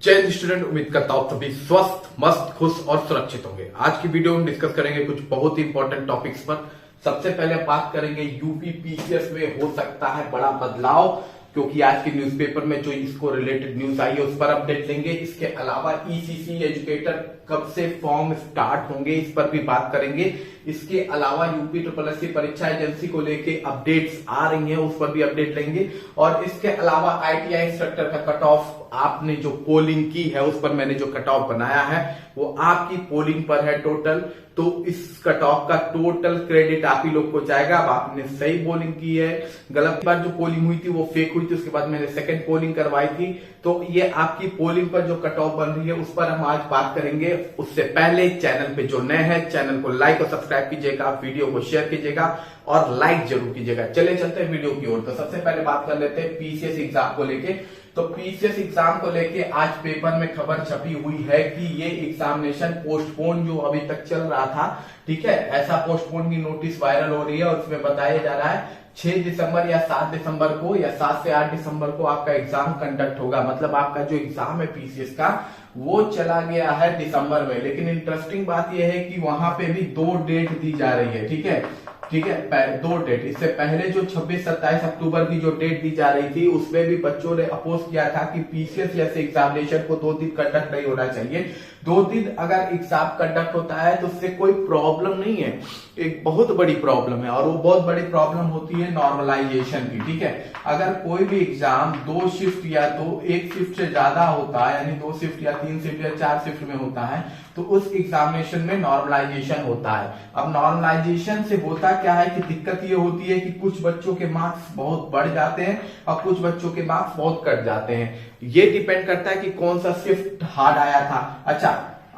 जय हिंद स्टूडेंट, उम्मीद करता हूं सभी स्वस्थ, मस्त, खुश और सुरक्षित होंगे। आज की वीडियो में डिस्कस करेंगे कुछ बहुत ही इंपॉर्टेंट टॉपिक्स पर। सबसे पहले बात करेंगे यूपी पीसीएस में हो सकता है बड़ा बदलाव, क्योंकि आज के न्यूज़पेपर में जो इसको रिलेटेड न्यूज आई है उस पर अपडेट लेंगे। इसके अलावा ईसीसी एजुकेटर कब से फॉर्म स्टार्ट होंगे इस पर भी बात करेंगे। इसके अलावा यूपी ट्रिपल परीक्षा एजेंसी को लेके अपडेट्स आ रही हैं, उस पर भी अपडेट लेंगे। और इसके अलावा आईटीआई इंस्ट्रक्टर का कट ऑफ आपने जो पोलिंग की है उस पर मैंने जो कट ऑफ बनाया है वो आपकी पोलिंग पर है टोटल, तो इस कट ऑफ का टोटल क्रेडिट आप ही लोग को जाएगा। अब आपने सही पोलिंग की है, गलत बार जो पोलिंग हुई थी वो फेक हुई थी, उसके बाद मैंने सेकंड पोलिंग करवाई थी, तो ये आपकी पोलिंग पर जो कट ऑफ बन रही है उस पर हम आज बात करेंगे। उससे पहले चैनल पे जो नए हैं चैनल को लाइक और सब्सक्राइब कीजिएगा, वीडियो को शेयर कीजिएगा और लाइक जरूर कीजिएगा। चले चलते हैं वीडियो की ओर। तो सबसे पहले बात कर लेते हैं पीसीएस एग्जाम को लेके। तो पीसीएस एग्जाम को लेके आज पेपर में खबर छपी हुई है कि ये एग्जामिनेशन पोस्टपोन जो अभी तक चल रहा था, ठीक है, ऐसा पोस्टपोन की नोटिस वायरल हो रही है और उसमें बताया जा रहा है 6 दिसंबर या 7 दिसंबर को या 7 से 8 दिसंबर को आपका एग्जाम कंडक्ट होगा। मतलब आपका जो एग्जाम है पीसीएस का वो चला गया है दिसंबर में। लेकिन इंटरेस्टिंग बात यह है कि वहां पे भी 2 डेट दी जा रही है, ठीक है, 2 डेट। इससे पहले जो 26-27 अक्टूबर की जो डेट दी जा रही थी उसमें भी बच्चों ने अपोज किया था कि पीसीएस जैसे एग्जामिनेशन को 2 दिन कंडक्ट नहीं होना चाहिए। 2 दिन अगर एग्जाम कंडक्ट होता है तो उससे कोई प्रॉब्लम नहीं है, एक बहुत बड़ी प्रॉब्लम है और वो बहुत बड़ी प्रॉब्लम होती है नॉर्मलाइजेशन की, ठीक है। अगर कोई भी एग्जाम 2 शिफ्ट या तो 1 शिफ्ट से ज्यादा होता है, यानी 2 शिफ्ट या 3 शिफ्ट या 4 शिफ्ट में होता है, तो उस एग्जामिनेशन में नॉर्मलाइजेशन होता है। अब नॉर्मलाइजेशन से होता क्या है कि दिक्कत ये होती है कि कुछ बच्चों के मार्क्स बहुत बढ़ जाते हैं और कुछ बच्चों के मार्क्स बहुत कट जाते हैं। ये डिपेंड करता है कि कौन सा शिफ्ट हार्ड आया था। अच्छा,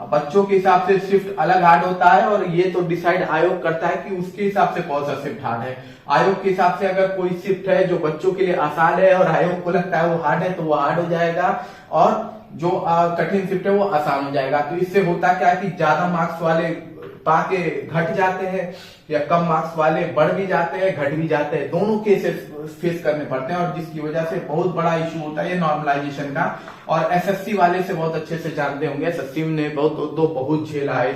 बच्चों के हिसाब से शिफ्ट अलग हार्ड होता है और ये तो डिसाइड आयोग करता है कि उसके हिसाब से कौन सा शिफ्ट हार्ड है। आयोग के हिसाब से अगर कोई शिफ्ट है जो बच्चों के लिए आसान है और आयोग को लगता है वो हार्ड है तो वो हार्ड हो जाएगा, और जो कठिन शिफ्ट है वो आसान हो जाएगा। तो इससे होता क्या है कि ज्यादा मार्क्स वाले पाके घट जाते हैं या कम मार्क्स वाले बढ़ भी जाते हैं, घट भी जाते हैं, दोनों केसेस फेस करने पड़ते हैं और जिसकी वजह से बहुत बड़ा इशू होता है ये नॉर्मलाइजेशन का। और एसएससी वाले से बहुत अच्छे से जानते होंगे, एसएससी ने बहुत झेला है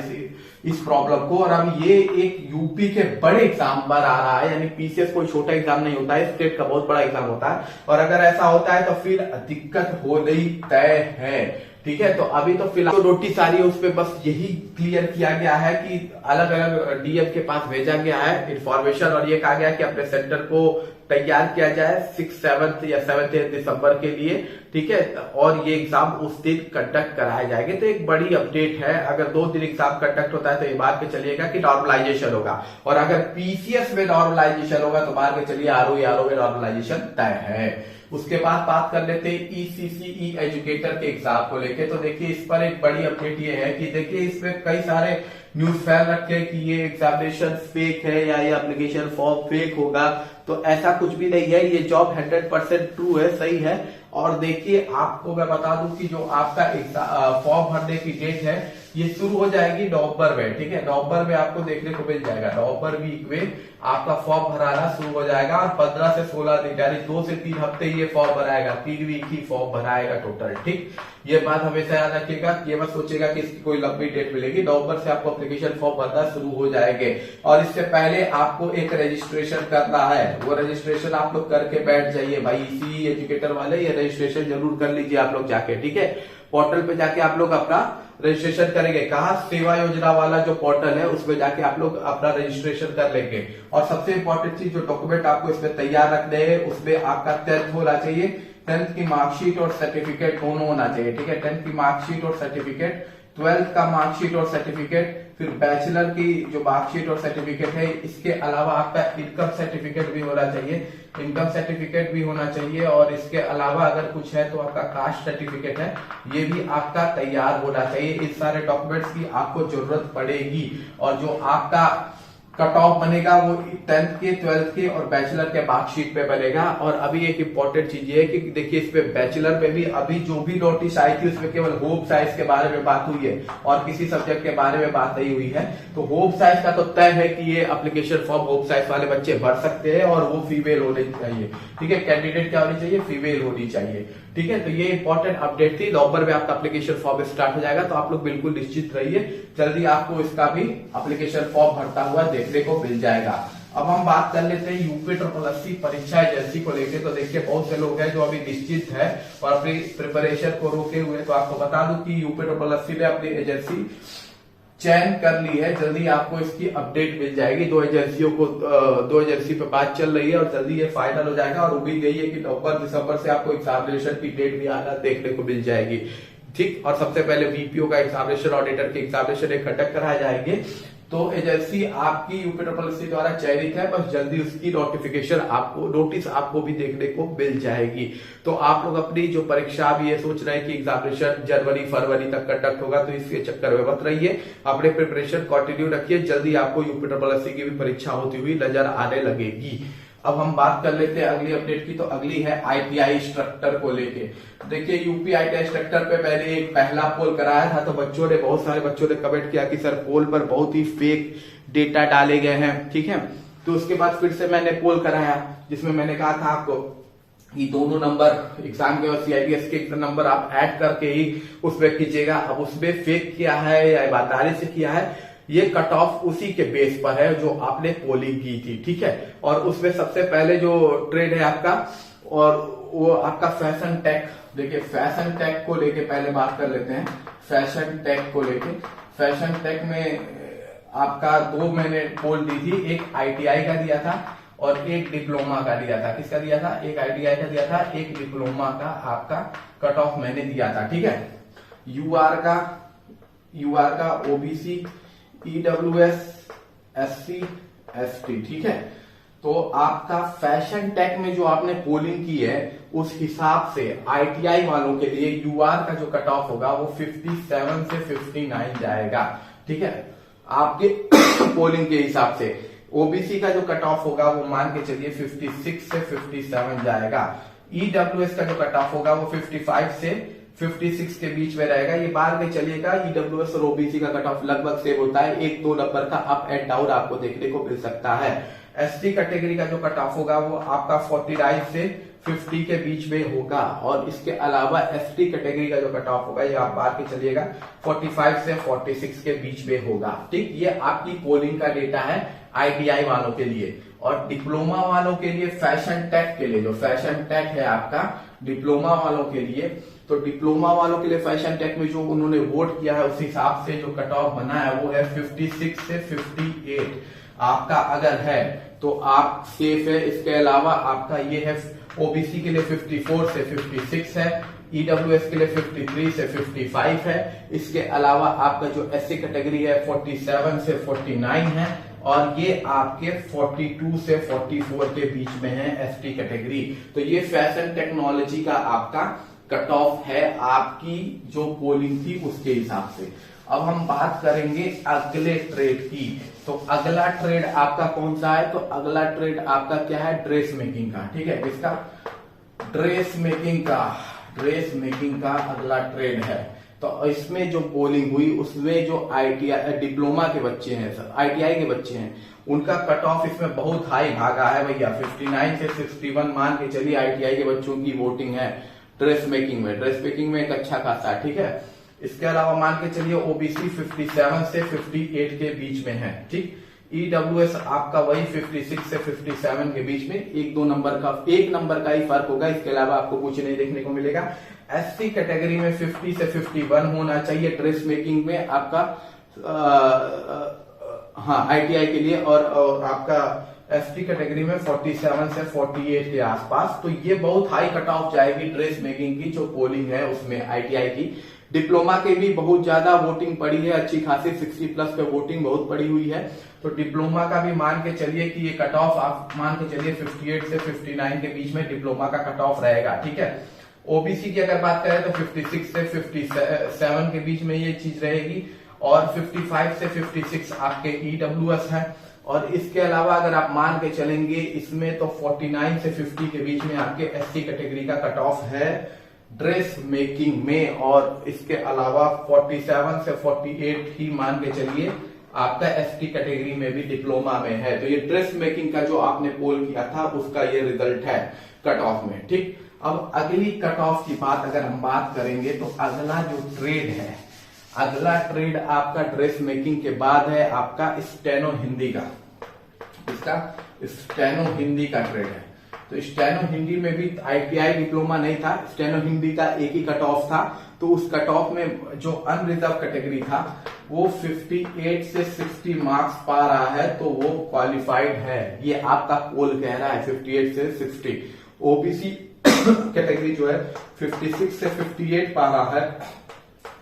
इस प्रॉब्लम को। और अब ये एक यूपी के बड़े एग्जाम पर आ रहा है, यानी पीसीएस कोई छोटा एग्जाम नहीं होता है, स्टेट का बहुत बड़ा एग्जाम होता है। और अगर ऐसा होता है तो फिर दिक्कत होना ही तय है, ठीक है। तो अभी तो फिलहाल तो नोटिस आ रही है, उस पर बस यही क्लियर किया गया है कि अलग अलग डीएम के पास भेजा गया है इंफॉर्मेशन और ये कहा गया कि अपने सेंटर को तैयार किया जाए 6, 7 या 7 दिसंबर के लिए, ठीक है, और ये एग्जाम उस दिन कंडक्ट कराए जाएंगे। तो एक बड़ी अपडेट है। अगर 2 दिन एग्जाम कंडक्ट होता है तो ये बात पे चलिएगा कि नॉर्मलाइजेशन होगा, और अगर पीसीएस में नॉर्मलाइजेशन होगा तो बात पे चलिए आरओ में नॉर्मलाइजेशन तय है। उसके बाद बात कर लेते हैं ईसीसी एजुकेटर के एग्जाम को लेके। तो देखिए इस पर एक बड़ी अपडेट ये है कि देखिए इसमें कई सारे न्यूज फैल रखे कि ये एग्जामिनेशन फेक है या ये एप्लीकेशन फॉर्म फेक होगा, तो ऐसा कुछ भी नहीं है। ये जॉब 100% ट्रू है, सही है। और देखिए आपको मैं बता दूं कि जो आपका फॉर्म भरने की डेट है ये शुरू हो जाएगी नवंबर में, ठीक है। नवंबर में आपको देखने को मिल जाएगा, नवंबर वीक में आपका फॉर्म भराना शुरू हो जाएगा और 15 से 16 दिन यानी 2 से 3 हफ्ते ये फॉर्म भराएगा, 3 वीक ही फॉर्म भराएगा टोटल, ठीक। ये बात हमेशा याद रखिएगा, ये मत सोचेगा कि इसकी कोई लंबी डेट मिलेगी। नवंबर से आपको एप्लीकेशन फॉर्म भरना शुरू हो जाएंगे और इससे पहले आपको एक रजिस्ट्रेशन करना है। वो रजिस्ट्रेशन आप लोग करके बैठ जाइए भाई, इसी एजुकेटर वाले ये रजिस्ट्रेशन जरूर कर लीजिए आप लोग जाके, ठीक है। पोर्टल पे जाके आप लोग अपना रजिस्ट्रेशन करेंगे। कहा सेवा योजना वाला जो पोर्टल है उसमें जाके आप लोग अपना रजिस्ट्रेशन कर लेंगे। और सबसे इंपॉर्टेंट चीज जो डॉक्यूमेंट आपको इसमें तैयार रखने हैं उसमें आपका 10th होना चाहिए, 10th की मार्कशीट और सर्टिफिकेट दोनों होना चाहिए, ठीक है। 10th की मार्कशीट और सर्टिफिकेट, 12th का मार्कशीट और सर्टिफिकेट, फिर बैचलर की जो मार्कशीट और सर्टिफिकेट है, इसके अलावा आपका इनकम सर्टिफिकेट भी होना चाहिए, इनकम सर्टिफिकेट भी होना चाहिए। और इसके अलावा अगर कुछ है तो आपका कास्ट सर्टिफिकेट है, ये भी आपका तैयार होना चाहिए। इस सारे डॉक्यूमेंट्स की आपको जरूरत पड़ेगी। और जो आपका कट ऑफ बनेगा वो 10th के, 12th के और बैचलर के मार्कशीट पे बनेगा। और अभी एक इंपॉर्टेंट चीज ये है कि देखिए इस पे बैचलर पे भी अभी जो भी नोटिस आई थी उसमें केवल होप साइज के बारे में बात हुई है और किसी सब्जेक्ट के बारे में बात नहीं हुई है। तो होप साइज का तो तय है कि ये एप्लीकेशन फॉर्म होप साइज वाले बच्चे भर सकते हैं और वो फीमेल होने चाहिए, ठीक है। कैंडिडेट क्या होनी चाहिए, फीमेल होनी चाहिए, ठीक है, तो ये इंपॉर्टेंट अपडेट थी। नवंबर में आपका एप्लीकेशन फॉर्म स्टार्ट हो जाएगा, तो आप लोग बिल्कुल निश्चित रहिए, जल्दी आपको इसका भी एप्लीकेशन फॉर्म भरता हुआ देखने को मिल जाएगा। अब हम बात कर लेते हैं यूपी SSSC परीक्षा एजेंसी को लेकर। तो देखिए बहुत से लोग हैं जो अभी निश्चित है और अपनी प्रिपरेशन को रोके हुए। तो आपको बता दूं कि यूपी SSSC ने अपनी एजेंसी चयन कर ली है, जल्दी आपको इसकी अपडेट मिल जाएगी। दो एजेंसी पे बात चल रही है और जल्दी ये फाइनल हो जाएगा और उम्मीद यही है कि नवंबर दिसंबर से आपको एग्जामिनेशन की डेट भी आना देखने को मिल जाएगी। ठीक, और सबसे पहले बीपीओ का एग्जामिनेशन, ऑडिटर के एग्जामिनेशन एक कंडक्ट कराए जाएंगे। तो एजेंसी आपकी यूपी SSSC द्वारा चयनित है, बस जल्दी उसकी नोटिफिकेशन आपको, नोटिस आपको भी देखने को मिल जाएगी। तो आप लोग अपनी जो परीक्षा अभी ये सोच रहे हैं कि एग्जामिनेशन जनवरी फरवरी तक कंडक्ट होगा, तो इसके चक्कर में मत रहिए, अपने प्रिपरेशन कंटिन्यू रखिए, जल्दी आपको यूपी SSSC की भी परीक्षा होती हुई नजर आने लगेगी। अब हम बात कर लेते हैं अगली अपडेट की। तो अगली है ITI इंस्ट्रक्टर को लेके। देखिए यूपी ITI इंस्ट्रक्टर पे मैंने एक पहला पोल कराया था, तो बहुत सारे बच्चों ने कमेंट किया कि सर पोल पर बहुत ही फेक डेटा डाले गए हैं। ठीक है, तो उसके बाद फिर से मैंने पोल कराया, जिसमें मैंने कहा था आपको कि दोनों नंबर एग्जाम के और CITS के नंबर आप ऐड करके ही उसमें कीजिएगा। अब उसमें फेक किया है या ईमानदारी से किया है, ये कट ऑफ उसी के बेस पर है जो आपने पोलिंग की थी। ठीक है, और उसमें सबसे पहले जो ट्रेड है आपका, और वो आपका फैशन टेक। देखिए फैशन टेक को लेके पहले बात कर लेते हैं। फैशन टेक को लेके, फैशन टेक में आपका 2 मैंने पोल दी थी, एक ITI का दिया था और एक डिप्लोमा का दिया था। किसका दिया था? एक ITI का दिया था, एक डिप्लोमा का आपका कट ऑफ मैंने दिया था। ठीक है, UR का OBC, EWS, SC, ST। ठीक है, तो आपका फैशन टेक में जो आपने पोलिंग की है उस हिसाब से ITI वालों के लिए UR का जो कट ऑफ होगा वो 57 से 59 जाएगा। ठीक है, आपके पोलिंग के हिसाब से। OBC का जो कट ऑफ होगा वो मान के चलिए 56 से 57 जाएगा। EWS का जो कट ऑफ होगा वो 55 से 56 के बीच में रहेगा। ये बार में चलिएगा, EWS और OBC का कट ऑफ लगभग सेम होता है, 1-2 नंबर का अप एंड डाउन आपको देखने को मिल सकता है। ST कैटेगरी का जो कट ऑफ होगा वो आपका 49 से 50 के बीच में होगा, और इसके अलावा ST कैटेगरी का जो कट ऑफ होगा ये आप बात के चलिएगा 45 से 46 के बीच में होगा। ठीक, ये आपकी पोलिंग का डेटा है ITI वालों के लिए। और डिप्लोमा वालों के लिए, फैशन टेक के लिए, जो फैशन टेक है आपका डिप्लोमा वालों के लिए, तो डिप्लोमा वालों के लिए फैशन टेक में जो उन्होंने वोट किया है उस हिसाब से जो कट ऑफ बना है वो है 56 से 58 आपका अगर है तो आप सेफ है। इसके अलावा आपका ये है OBC के लिए 54 से 56 है, EWS के लिए 53 से 55 है। इसके अलावा आपका जो SC कैटेगरी है 47 से 49 है, और ये आपके 42 से 44 के बीच में है ST कैटेगरी। तो ये फैशन टेक्नोलॉजी का आपका कट ऑफ है आपकी जो पोलिंग थी उसके हिसाब से। अब हम बात करेंगे अगले ट्रेड की। तो अगला ट्रेड आपका कौन सा है? तो अगला ट्रेड आपका क्या है? ड्रेस मेकिंग का। ठीक है, किसका? ड्रेस मेकिंग का अगला ट्रेड है। तो इसमें जो पोलिंग हुई उसमें जो ITI डिप्लोमा के बच्चे हैं, सर ITI के बच्चे हैं, उनका कट ऑफ इसमें बहुत हाई भागा है भैया। 59 से 61 मान के चलिए ITI के बच्चों की वोटिंग है ड्रेस मेकिंग में एक अच्छा खासा है। ठीक है, इसके अलावा मान के चलिए OBC 57 से 58 के बीच में है। ठीक, EWS आपका वही 56 से 57 के बीच में, 1 नंबर का ही फर्क होगा, इसके अलावा आपको कुछ नहीं देखने को मिलेगा। SC कैटेगरी में 50 से 51 होना चाहिए ड्रेस मेकिंग में आपका, हाँ ITI के लिए, और आपका ST कैटेगरी में 47 से 48 के आसपास। तो ये बहुत हाई कट ऑफ जाएगी ड्रेस मेकिंग की जो पोलिंग है उसमें ITI की। डिप्लोमा के भी बहुत ज्यादा वोटिंग पड़ी है, अच्छी खासी 60+ पे वोटिंग बहुत पड़ी हुई है। तो डिप्लोमा का भी मान के चलिए कि ये कट ऑफ आप मान के चलिए 58 से 59 के बीच में डिप्लोमा का कट ऑफ रहेगा। ठीक है, OBC की अगर बात करें तो 56 से 57 के बीच में ये चीज रहेगी, और 55 से 56 आपके EWS है। और इसके अलावा अगर आप मान के चलेंगे इसमें तो 49 से 50 के बीच में आपके SC कैटेगरी का कट ऑफ है ड्रेस मेकिंग में, और इसके अलावा 47 से 48 ही मान के चलिए आपका ST कैटेगरी में भी डिप्लोमा में है। तो ये ड्रेस मेकिंग का जो आपने पोल किया था उसका ये रिजल्ट है कट ऑफ में। ठीक, अब अगली कट ऑफ की बात अगर हम बात करेंगे तो अगला जो ट्रेड है, अगला ट्रेड आपका ड्रेस मेकिंग के बाद है आपका स्टेनो हिंदी का। इसका स्टेनो हिंदी का ट्रेड है। तो स्टेनो हिंदी में भी ITI डिप्लोमा नहीं था, स्टेनो हिंदी का एक ही कट ऑफ था। तो उस कट ऑफ में जो अनरिजर्व कैटेगरी था वो 58 से 60 मार्क्स पा रहा है, तो वो क्वालिफाइड है। ये आपका पोल कह रहा है 58 से 60। ओबीसी कैटेगरी जो है 56 से 58 पा रहा है।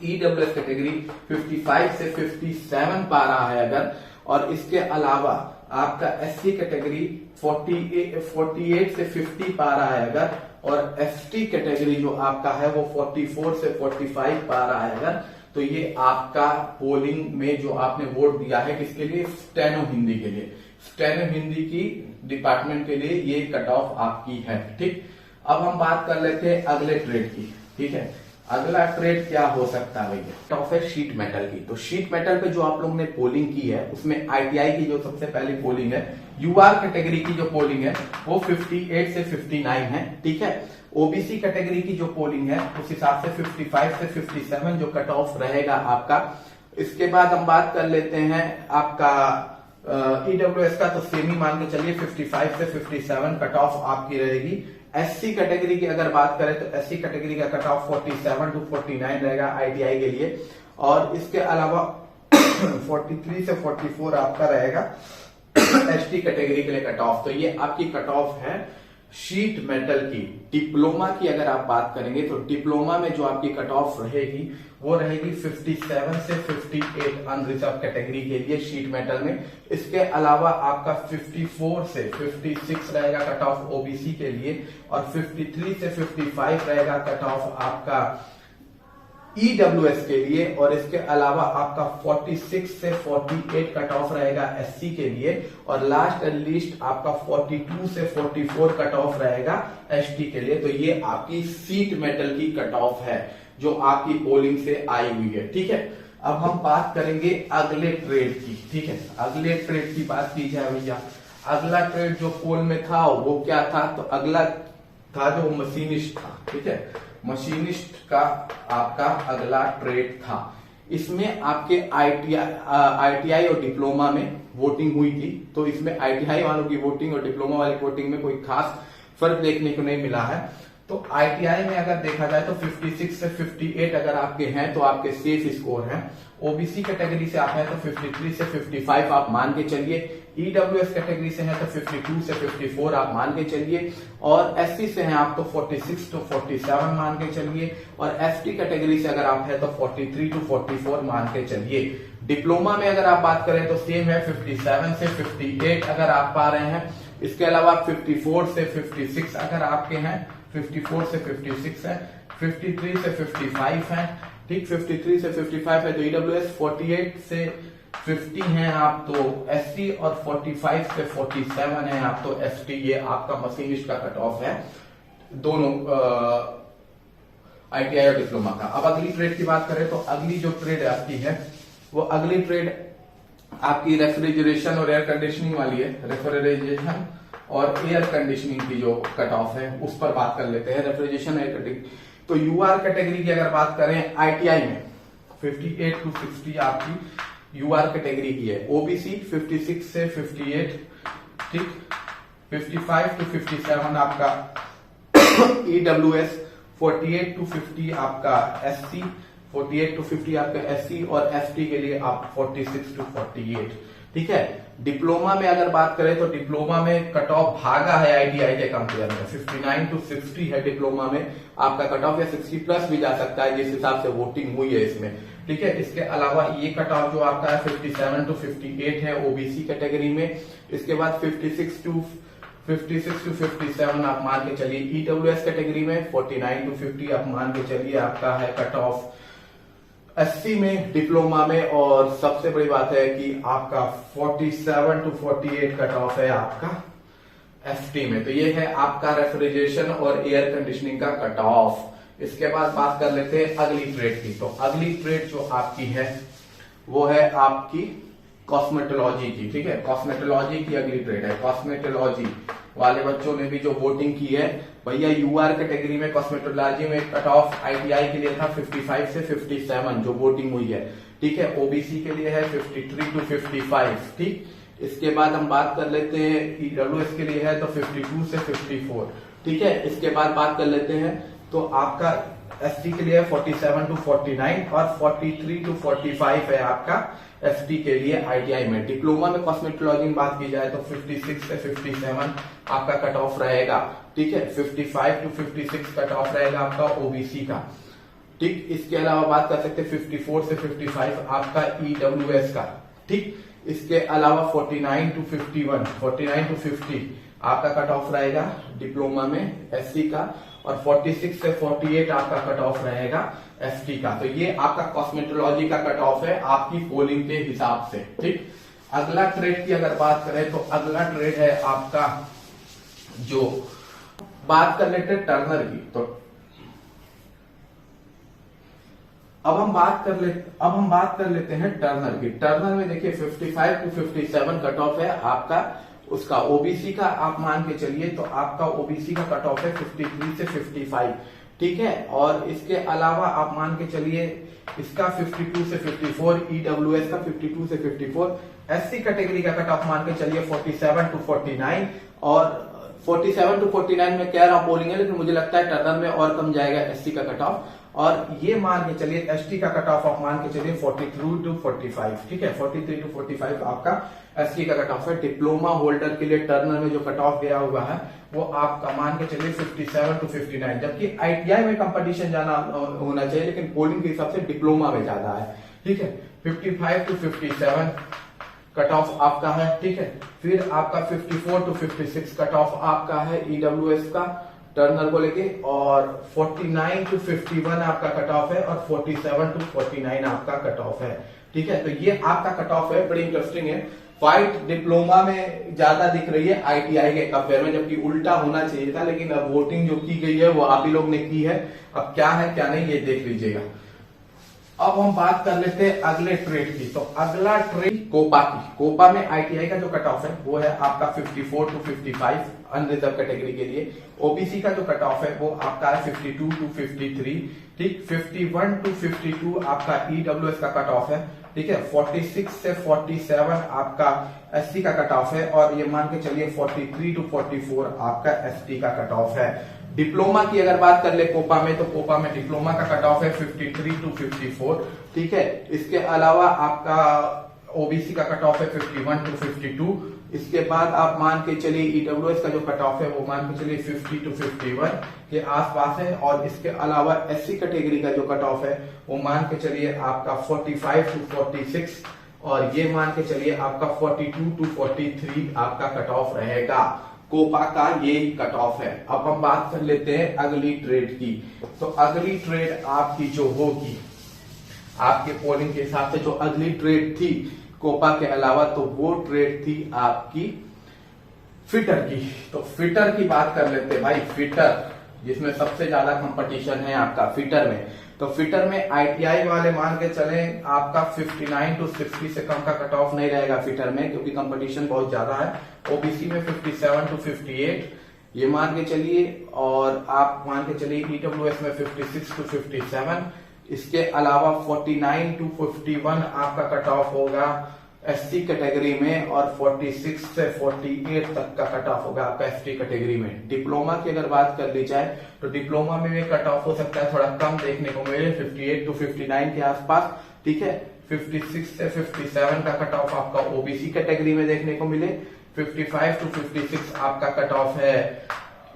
EWS कैटेगरी 55 से 57 पा रहा है अगर, और इसके अलावा आपका SC कैटेगरी 48 से 50 पा रहा है अगर, और ST कैटेगरी जो आपका है वो 44 से 45 पा रहा है अगर, तो ये आपका पोलिंग में जो आपने वोट दिया है किसके लिए, स्टेनो हिंदी के लिए, स्टेनो हिंदी की डिपार्टमेंट के लिए ये कट ऑफ आपकी है। ठीक, अब हम बात कर लेते हैं अगले ट्रेड की। ठीक है, अगला ट्रेड क्या हो सकता है भैया, कट ऑफ है शीट मेटल की। तो शीट मेटल पे जो आप लोगों ने पोलिंग की है उसमें ITI की जो सबसे पहली पोलिंग है, UR कैटेगरी की जो पोलिंग है वो 58 से 59 है। ठीक है, OBC कैटेगरी की जो पोलिंग है उस हिसाब से 55 से 57 जो कट ऑफ रहेगा आपका। इसके बाद हम बात कर लेते हैं आपका EWS का, तो सेमी मान के चलिए 55 से 57 कट ऑफ आपकी रहेगी। SC कैटेगरी की अगर बात करें तो SC कैटेगरी का कट ऑफ 47 to 49 रहेगा ITI के लिए, और इसके अलावा 43 से 44 आपका रहेगा ST कैटेगरी के लिए कट ऑफ। तो ये आपकी कट ऑफ है शीट मेटल की। डिप्लोमा की अगर आप बात करेंगे तो डिप्लोमा में जो आपकी कट ऑफ रहेगी वो रहेगी 57 से 58 अनरिजर्व कैटेगरी के लिए शीट मेटल में। इसके अलावा आपका 54 से 56 रहेगा कट ऑफ OBC के लिए, और 53 से 55 रहेगा कट ऑफ आपका EWS के लिए, और इसके अलावा आपका 46 से 48 कट ऑफ रहेगा SC के लिए, और लास्ट एंड लीस्ट आपका 42 से 44 कट ऑफ रहेगा ST के लिए। तो ये आपकी शीट मेटल की कट ऑफ है जो आपकी पोलिंग से आई हुई है। ठीक है, अब हम बात करेंगे अगले ट्रेड की। ठीक है, अगले ट्रेड की बात की जाए भैया, अगला ट्रेड जो पोल में था वो क्या था, तो अगला था जो मशीनिस्ट था। ठीक है, मशीनिस्ट का आपका अगला ट्रेड था। इसमें आपके ITI और डिप्लोमा में वोटिंग हुई थी, तो इसमें ITI वालों की वोटिंग और डिप्लोमा वाली वोटिंग में कोई खास फर्क देखने को नहीं मिला है। तो ITI में अगर देखा जाए तो 56 से 58 अगर आपके हैं तो आपके सेफ स्कोर हैं। OBC कैटेगरी से आप हैं तो 53 से 55 आप मान के चलिए। EWS कैटेगरी से हैं तो 52 से 54 आप मान के चलिए, और SC से हैं आप तो 46 to 47 मान के चलिए, और ST कैटेगरी से अगर आप हैं तो 43 to 44 मान के चलिए। डिप्लोमा में अगर आप बात करें तो सेम है, 57 से 58 अगर आप पा रहे हैं। इसके अलावा 54 से 56 अगर आपके हैं, 54 से 56 है, 53 से 55 है। ठीक, 53 से 55 है तो EWS, 48 से 50 हैं आप तो SC, और 45 से 47 है आप तो ST। ये आपका मशीनिस्ट का कट ऑफ है दोनों ITI और डिप्लोमा का। अब अगली ट्रेड की बात करें तो अगली जो ट्रेड आपकी है वो अगली ट्रेड आपकी रेफ्रिजरेशन और एयर कंडीशनिंग वाली है। रेफ्रिजरेशन और एयर कंडीशनिंग की जो कट ऑफ है उस पर बात कर लेते हैं। रेफ्रिजरेशन एयर कंडीशनिंग, तो UR कैटेगरी की अगर बात करें ITI में 58 to 60 आपकी UR कैटेगरी की है। OBC 56 से 58, ठीक, 55 to 57 आपका EWS, 48 to 50 आपका SC, 48 to 50 आपका SC, और ST के लिए आप 46 to 48। ठीक है, डिप्लोमा में अगर बात करें तो डिप्लोमा में कट ऑफ भागा है ITI के कंपेयर में, 59 to 60 है डिप्लोमा में आपका कट ऑफ, या 60 प्लस भी जा सकता है जिस हिसाब से वोटिंग हुई है इसमें। ठीक है, इसके अलावा ये कट ऑफ जो आपका है 57 to 58 है OBC कैटेगरी में। इसके बाद 56 to 57 आप मान के चलिए EWS कैटेगरी में। 49 to 50 आप मान के चलिए आपका है कट ऑफ SC में, डिप्लोमा में। और सबसे बड़ी बात है कि आपका 47 to 48 कट ऑफ है आपका ST में। तो ये है आपका रेफ्रिजरेशन और एयर कंडीशनिंग का कट ऑफ। इसके बाद बात कर लेते हैं अगली ट्रेड की। तो अगली ट्रेड जो आपकी है वो है आपकी कॉस्मेटोलॉजी की। ठीक है, कॉस्मेटोलॉजी की अगली ट्रेड है कॉस्मेटोलॉजी, वाले बच्चों ने भी जो वोटिंग की है, भैया यूआर कैटेगरी में कॉस्मेटोलॉजी में कट ऑफ आईटीआई के लिए था 55 से 57 जो वोटिंग हुई है, ठीक है। ओबीसी के लिए है 53 to 55, ठीक। इसके बाद हम बात कर लेते हैं ईडब्ल्यूएस के लिए है तो 52 से 54, ठीक है। इसके बाद बात कर लेते हैं तो आपका एसटी के लिए 47 to 49 और 43 to 45 है आपका एसटी के लिए आईटीआई में। डिप्लोमा में कॉस्मेटोलॉजी में बात की जाए तो 56 से 57 आपका कट ऑफ रहेगा, ठीक है। 55 to 56 कट ऑफ रहेगा आपका ओबीसी का, ठीक। इसके अलावा बात कर सकते हैं 54 से 55 आपका ईडब्ल्यूएस का, ठीक। इसके अलावा 49 to 51, 49 to 50 आपका कट ऑफ रहेगा डिप्लोमा में एससी का, और 46 से 48 आपका कट ऑफ रहेगा एसटी का। तो ये आपका कॉस्मेटोलॉजी का कट ऑफ है आपकी पोलिंग के हिसाब से, ठीक। अगला ट्रेड की अगर बात करें तो अगला ट्रेड है आपका, जो बात कर लेते हैं टर्नर की, तो अब हम बात कर लेते हैं टर्नर की। टर्नर में देखिए 55 to 57 कट ऑफ है आपका उसका। ओबीसी का आप मान के चलिए तो आपका ओबीसी का कट ऑफ है 53 से 55, ठीक है। और इसके अलावा आप मान के चलिए इसका 52 से 54, ईडब्ल्यूएस का 52 से 54, एससी कैटेगरी का कट ऑफ मान के चलिए 47 to 49, और 47 to 49 में कह रहा हूं पोलिंग है, लेकिन मुझे लगता है टर्नर में और कम जाएगा एससी का कट ऑफ। और ये मान के चलिए एसटी का कट ऑफ आप मान के चलिए 43 to 45, ठीक है। 43 to 45 आपका एसटी का कट ऑफ है। डिप्लोमा होल्डर के लिए टर्नर में जो कट ऑफ गया हुआ है वो आपका मान के चलिए 57 to 59, जबकि आईटीआई में कंपटीशन जाना होना चाहिए, लेकिन पोलिंग के हिसाब से डिप्लोमा में ज्यादा है, ठीक है। 55 to 57 कट ऑफ आपका है, ठीक है। फिर आपका 54 to 56 कट ऑफ आपका है ईडब्ल्यूएस का टर्नर को लेके, और 49 to 51 आपका कट ऑफ है, और 47 to 49 आपका कट ऑफ है, ठीक है। तो ये आपका कट ऑफ है, बड़ी इंटरेस्टिंग है। फाइट डिप्लोमा में ज्यादा दिख रही है आईटीआई के कंपेयर में, जबकि उल्टा होना चाहिए था, लेकिन अब वोटिंग जो की गई है वो आप ही लोग ने की है। अब क्या है क्या नहीं ये देख लीजिएगा। अब हम बात कर लेते हैं अगले ट्रेड की। तो अगला ट्रेड कोपा की। कोपा में आईटीआई का जो कट ऑफ है वो है आपका 54 to 55 अनरिजर्व कैटेगरी के लिए। ओबीसी का जो कट ऑफ है वो आपका है 52 to 53, ठीक। 51 to 52 आपका ईडब्ल्यूएस का कट ऑफ है, ठीक है। 46 से 47 आपका एससी का कट ऑफ है, और ये मान के चलिए 43 to 44 आपका एसटी का कट ऑफ है। डिप्लोमा की अगर बात कर ले कोपा में, तो कोपा में डिप्लोमा का कट ऑफ है 53 to 54, ठीक है। इसके अलावा आपका ओबीसी का कट ऑफ है 51 to 52। इसके बाद आप मान के चलिए ईडब्ल्यूएस का जो कट ऑफ है वो मान के चलिए 50 to 51 के आसपास है, और इसके अलावा एससी कैटेगरी का जो कट ऑफ है वो मान के चलिए आपका 45 to 46, और ये मान के चलिए आपका 42 to 43 आपका कट ऑफ रहेगा। कोपा का ये कट ऑफ है। अब हम बात कर लेते हैं अगली ट्रेड की। तो अगली ट्रेड आपकी जो होगी आपके पोलिंग के हिसाब से, जो अगली ट्रेड थी कोपा के अलावा, तो वो ट्रेड थी आपकी फिटर की। तो फिटर की बात कर लेते हैं भाई। फिटर जिसमें सबसे ज्यादा कंपटीशन है आपका फिटर में। तो फिटर में आईटीआई वाले मान के चले आपका 59 to 60 से कम का कट ऑफ नहीं रहेगा फिटर में, क्योंकि कंपटीशन बहुत ज्यादा है। ओबीसी में 57 to 58 ये मान के चलिए, और आप मान के चलिए ईडब्ल्यूएस में 56 to 57। इसके अलावा 49 to 51 आपका कट ऑफ होगा एससी कैटेगरी में, और 46 से 48 तक का कट ऑफ होगा आपका एसटी कैटेगरी में। डिप्लोमा की अगर बात कर ली जाए तो डिप्लोमा में भी कट ऑफ हो सकता है थोड़ा कम देखने को मिले, 58 to 59 के आसपास, ठीक है। 56 से 57 का कट ऑफ आपका ओबीसी कैटेगरी में देखने को मिले। 55 to 56 आपका कट ऑफ है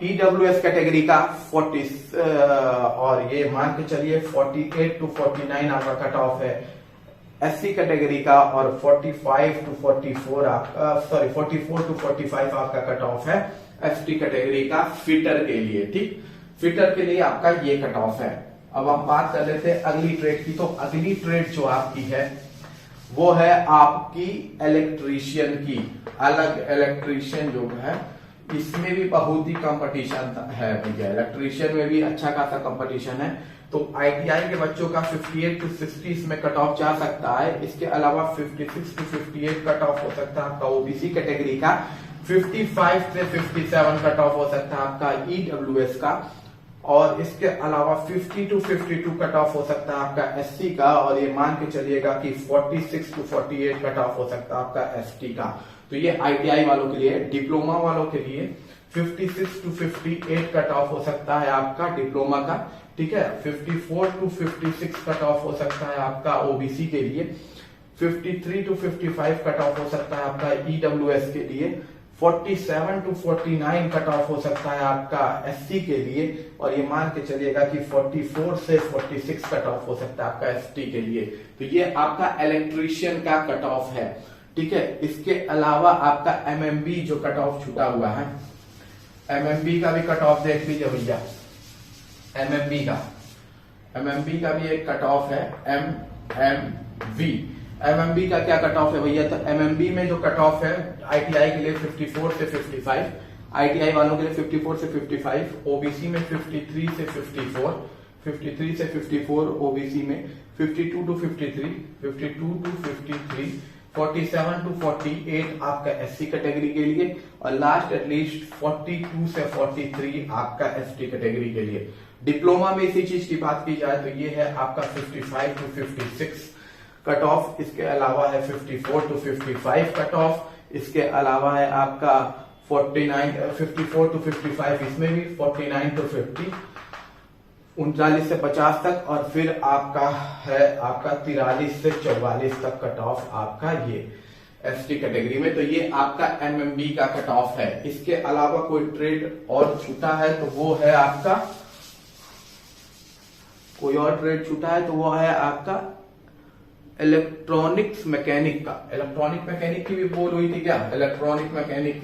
ईडब्ल्यूएस कैटेगरी का 40, और ये मान के चलिए 48 to 49 आपका कट ऑफ है एससी कैटेगरी का, और 45 to 44 आपका 44 to 45 आपका कट ऑफ है एसटी कैटेगरी का फिटर के लिए, ठीक। फिटर के लिए आपका ये कट ऑफ है। अब हम बात कर लेते हैं अगली ट्रेड की। तो अगली ट्रेड जो आपकी है वो है आपकी इलेक्ट्रीशियन की। अलग इलेक्ट्रीशियन जो है इसमें भी बहुत ही कंपटीशन है भैया। इलेक्ट्रीशियन में भी अच्छा खासा कंपटीशन है। तो आईटीआई के बच्चों का 58 to 60 इसमें कट ऑफ जा सकता है। इसके अलावा 56 to 58 कट ऑफ हो सकता है आपका ओबीसी कैटेगरी का। 55 से 57 कट ऑफ हो सकता है आपका ईडब्ल्यूएस का, और इसके अलावा 50 to 52 कट ऑफ हो सकता है आपका एससी का, और ये मान के चलिएगा कि 46 to 48 कट ऑफ हो सकता है आपका एसटी का। तो ये आईटीआई वालों के लिए। डिप्लोमा वालों के लिए 56 to 58 कट ऑफ हो सकता है आपका डिप्लोमा का, ठीक है। 54 to 56 कट ऑफ हो सकता है आपका ओबीसी के लिए। 53 to 55 कट ऑफ हो सकता है आपका ईडब्ल्यूएस के लिए। 47 to 49 कट ऑफ हो सकता है आपका एससी के लिए, और ये मान के चलिएगा कि 44 से 46 कट ऑफ हो सकता है आपका एसटी के लिए। तो ये आपका इलेक्ट्रीशियन का कट ऑफ है, ठीक है। इसके अलावा आपका एमएमबी जो कट ऑफ छूटा हुआ है, एमएमबी का भी कट ऑफ देख लीजिए भैया। एमएमबी का भी एक कट ऑफ है, एमएमबी का क्या कट ऑफ है भैया? तो एमएमबी में जो कट ऑफ है आईटीआई के लिए 54 से 55, आईटीआई वालों के लिए 54 से 55, ओबीसी में 53 से 54, 53 से 54 ओबीसी में, 52 टू 53, 52 टू 53, 47 टू 48 आपका एससी कैटेगरी के लिए, और लास्ट एटलीस्ट 42 से 43 आपका एसटी कैटेगरी के लिए। डिप्लोमा में इसी चीज की बात की जाए तो ये है आपका 55 टू 56 कट ऑफ, इसके अलावा है 54 टू 55 कट ऑफ, इसके अलावा है आपका 54 टू 55, इसमें भी 49 टू 50, 39 से 50 तक, और फिर आपका है आपका 43 से 44 तक कट ऑफ आपका ये एसटी कैटेगरी में। तो ये आपका एमएमबी का कट ऑफ है। इसके अलावा कोई ट्रेड और छूटा है तो वो है आपका, कोई और ट्रेड छूटा है तो वो है आपका इलेक्ट्रॉनिक्स मैकेनिक का। इलेक्ट्रॉनिक मैकेनिक की भी पोल हुई थी क्या? इलेक्ट्रॉनिक मैकेनिक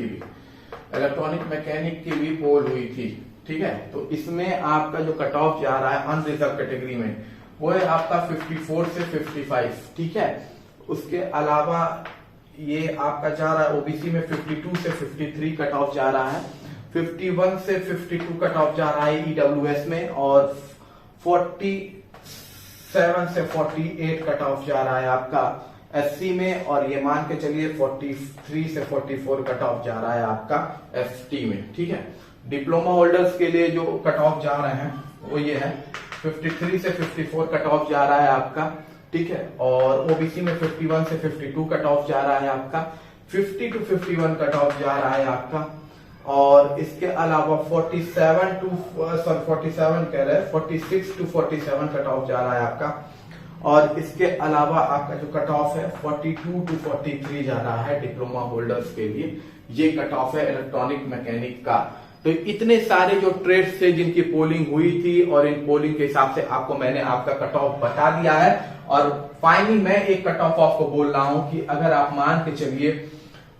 की भी पोल हुई थी, ठीक है। तो इसमें आपका जो कट ऑफ जा रहा है अनरिजर्व कैटेगरी में वो है आपका 54 से 55, ठीक है। उसके अलावा ये आपका जा रहा है ओबीसी में 52 से 53 कट ऑफ जा रहा है, 51 से 52 कट ऑफ जा रहा है ईडब्ल्यूएस में, और 47 से 48 कट ऑफ जा रहा है आपका एससी में, और ये मान के चलिए 43 से 44 कट ऑफ जा रहा है आपका एसटी में, ठीक है। डिप्लोमा होल्डर्स के लिए जो कट ऑफ जा रहे हैं वो ये है 53 से 54 कट ऑफ जा रहा है आपका, ठीक है। और ओबीसी में 51 से 52 कट ऑफ जा रहा है आपका, 50 टू 51 कट ऑफ जा रहा है आपका, और इसके अलावा 46 टू 47 कट ऑफ जा रहा है आपका, और इसके अलावा आपका जो कट ऑफ है 42 टू 43 जा रहा है डिप्लोमा होल्डर्स के लिए। ये कट ऑफ है इलेक्ट्रॉनिक मैकेनिक का। तो इतने सारे जो ट्रेड्स थे जिनकी पोलिंग हुई थी, और इन पोलिंग के हिसाब से आपको मैंने आपका कट ऑफ बता दिया है। और फाइनली मैं एक कट ऑफ आपको बोल रहा हूं कि अगर आप मान के चलिए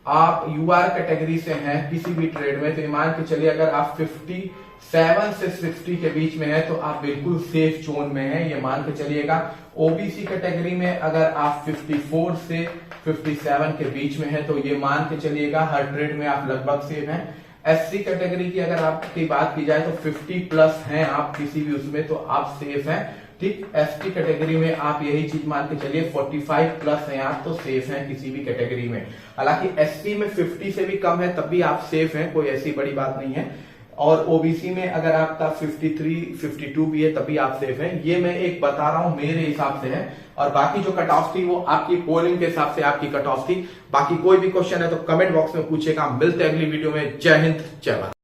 आप यूआर कैटेगरी से हैं किसी भी ट्रेड में, तो ये मान के चलिए अगर आप 57 से 60 के बीच में है तो आप बिल्कुल सेफ जोन में हैं, ये मान के चलिएगा। ओबीसी कैटेगरी में अगर आप 54 से 57 के बीच में है तो ये मान के चलिएगा हर ट्रेड में आप लगभग सेफ हैं। एससी कैटेगरी की अगर आपकी बात की जाए तो 50 प्लस हैं आप किसी भी उसमें, तो आप सेफ हैं, ठीक। एसटी कैटेगरी में आप यही चीज मान के चलिए 45 प्लस हैं आप, तो सेफ हैं किसी भी कैटेगरी में। हालांकि एसटी में 50 से भी कम है तब भी आप सेफ हैं, कोई ऐसी बड़ी बात नहीं है। और ओबीसी में अगर आपका 53, 52 भी है तभी आप सेफ हैं। ये मैं एक बता रहा हूं मेरे हिसाब से है, और बाकी जो कट ऑफ थी वो आपकी पोलिंग के हिसाब से आपकी कट ऑफ थी। बाकी कोई भी क्वेश्चन है तो कमेंट बॉक्स में पूछेगा। मिलते हैं अगली वीडियो में। जय हिंद, जय भारत।